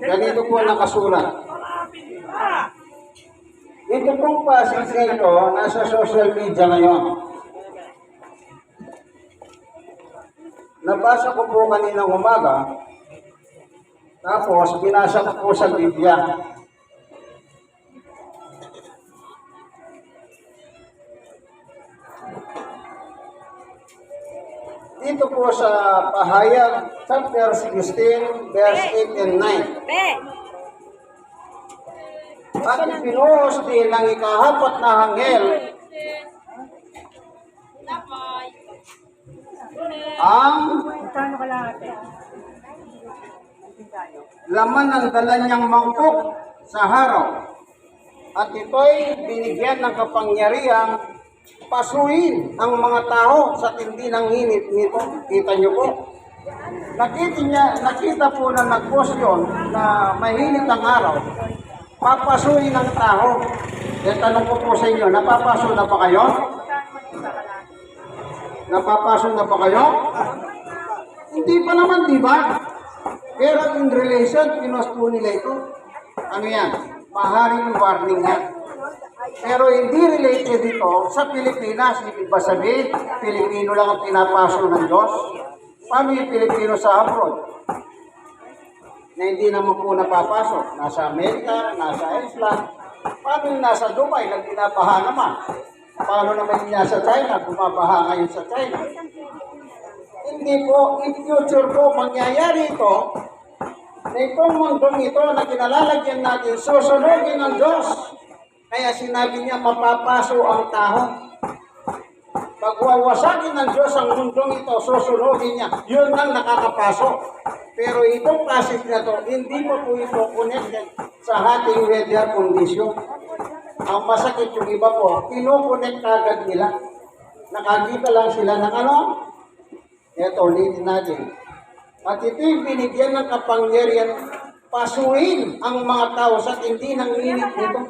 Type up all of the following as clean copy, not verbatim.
Ganito po nakasulat. Ito pong passage na ito, nasa social media ngayon. Nabasa ko po kaninang umaga, tapos binasa ko po sa Biblia. Dito po sa Pahayag, chapter 16, verse 8 and 9. At ipinuhos din ng ikahapat na anghel ang laman ng dala niyang mangkok sa haraw. At ito'y binigyan ng kapangyarihang pasuhin ang mga tao sa tindi ng init nito. Kita niyo po. Nakita po na nag-post yun na mahinit ang araw. Papasuhin ang tao. E tanong ko po sa inyo, napapaso na ba kayo? Napapaso na ba kayo? Hindi pa naman, di ba? Pero in relation, pinost po nila ito. Ano yan? Maharing warning yan. Pero hindi related ito sa Pilipinas. Ibig ba sabihin, Pilipino lang ang pinapaso ng Diyos? Paano yung Pilipino sa abroad? Na hindi naman po napapasok. Nasa Amerika, nasa Island. Paano yung nasa Dubai, nang binabaha naman? Paano naman yung nasa China, bumabaha ngayon sa China? Hindi po, in future po, mangyayari ito, na itong mundong ito na kinalalagyan natin, susunogin ng Diyos. Kaya sinabi niya, mapapaso ang tao. Pagwawasagin ng Diyos ang mundong ito, susunogin niya. Yun ang nakakapasok. Pero itong passage na to, hindi pa po ito connected sa ating weather condition. Ang masakit yung iba po, kinoconnect agad nila. Nakakita lang sila ng ano? Ito, ulitin natin. At ito'y binigyan ng kapangyarihan, pasuhin ang mga tao sa tindi ng init nito.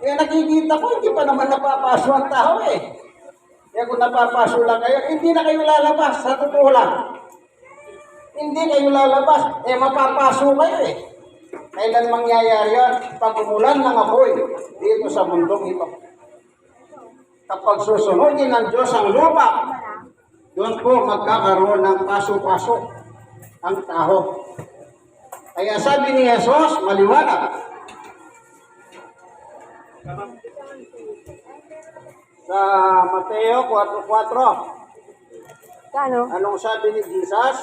Kaya nakikita ko, hindi pa naman napapaso ang tao eh. Kaya kung napapaso lang kayo, hindi na kayo lalabas, sa totoo lang. Hindi kayo lalabas, mapapaso kayo eh. Kailan mangyayari yan? Pag umulan ng apoy dito sa mundong ito. Kapag susunodin ng Diyos ang lupa, doon po magkakaroon ng paso-paso ang tao. Kaya sabi ni Jesus, maliwanag. Sa Mateo 4:4. Anong sabi ni Jesus?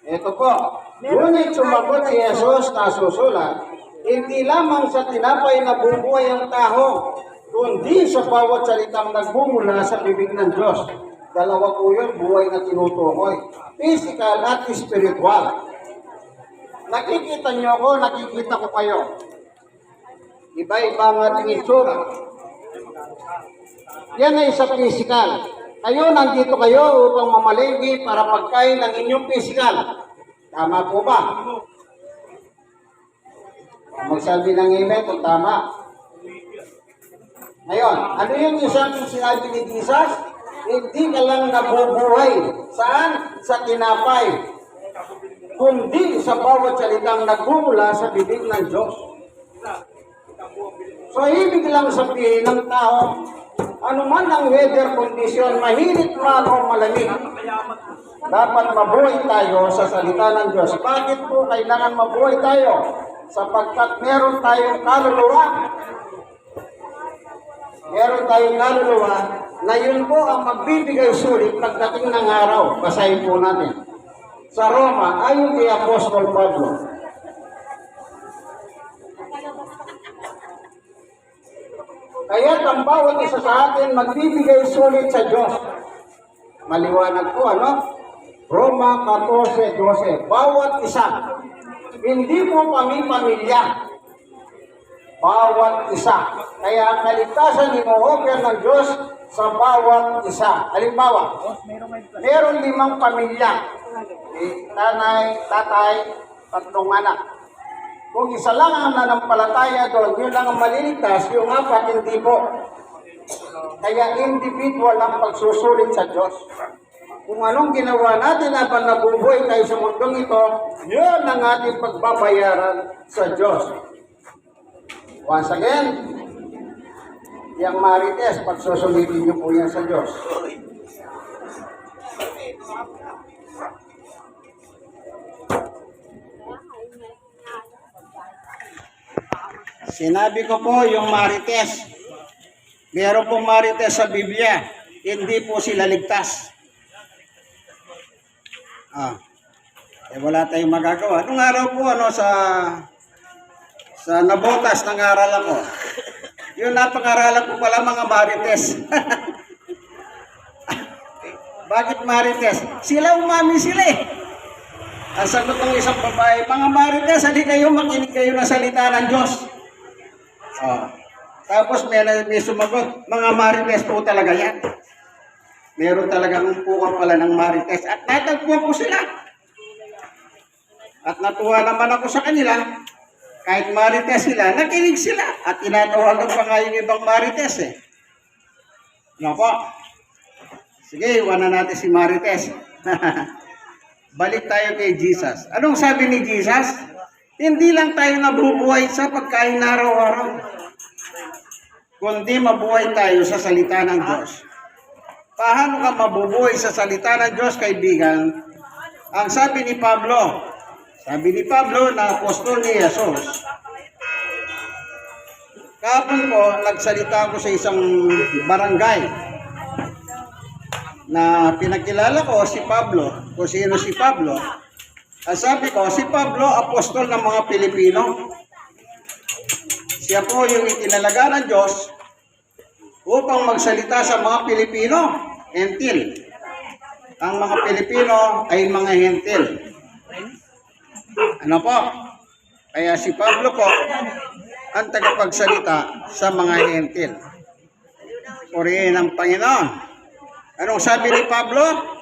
Ito po. Ngunit sumagot si Jesus na susulat, hindi lamang sa tinapay na bubuhay ang tao, kundi sa bawat salitang nagbumula sa bibig ng Diyos. Dalawa po yun, buhay na tinutukoy. Physical at spiritual. Nakikita niyo ako, nakikita ko kayo. Iba-iba ang ating itsura. Yan ay sa physical. Kayo, nandito kayo upang mamalengke para pagkain ng inyong physical. Tama po ba? Magsabi ng amen kung tama. Ngayon, ano yung isang sinabi ni Jesus? Hindi ka lang nabubuhay. Saan? Sa tinapay. Kundi sa bawat salitang nagmumula sa bibig ng Diyos. So, ibig lang sabihin ng tao, anuman ang weather condition, mahinit man o malamig, dapat mabuhay tayo sa salita ng Diyos. Bakit po kailangan mabuhay tayo? Sapagkat meron tayong kaluluwa. Meron tayong kaluluwa na yun po ang magbibigay sulit pagdating ng araw. Basahin po natin. Sa Roma, ayon kay Apostol Pablo. Kaya ang bawat isa sa atin magbibigay sulit sa Diyos. Maliwanag po, ano? Roma 14:12. Bawat isa. Hindi po pamilya. Bawat isa. Kaya ang kaligtasan ino-offer ng Diyos sa bawat isa. Halimbawa, meron 5 pamilya. Nanay, tatay, 3 anak. Kung isa lang ang nanampalataya doon, yun lang ang maliligtas, yung 4 hindi po. Kaya individual ang pagsusulit sa Diyos. Kung anong ginawa natin habang nabubuhay tayo sa mundong ito, yun ang ating pagbabayaran sa Diyos. Once again, yung marites, pagsusulitin niyo po yan sa Diyos. Sinabi ko po yung marites. Meron pong marites sa Biblia. Hindi po sila ligtas. Wala tayong magagawa. Nung araw po, sa nabotas ng aral ako, yung napag-aralan ko pala mga marites. Bakit marites? Sila umami sila eh. Ang sagot ng isang babae, mga marites, hindi kayo makinig kayo ng salita ng Diyos. Tapos may sumagot, mga marites po talaga yan. Meron talagang umpukan pala ng marites. At natagpuan ko sila. At natuwa naman ako sa kanila. Kahit marites sila, nakinig sila. At tinatawagan pa nga yung ibang marites eh. Ano po? Sige, iwanan natin si marites. Balik tayo kay Jesus. Anong sabi ni Jesus? Hindi lang tayo nabubuhay sa pagkain na araw-araw, kundi mabuhay tayo sa salita ng Diyos. Paano ka mabubuhay sa salita ng Diyos, kaibigan? Ang sabi ni Pablo na apostol ni Jesus. Kahapon po, nagsalita ako sa isang barangay na pinakilala ko si Pablo, kung sino si Pablo. Ang sabi ko, si Pablo, apostol ng mga Pilipino. Siya po yung itinalaga ng Diyos upang magsalita sa mga Pilipino, hentil. Ang mga Pilipino ay mga hentil. Ano po? Kaya si Pablo po ang tagapagsalita sa mga hentil. Purihin ang Panginoon. Anong sabi ni Pablo?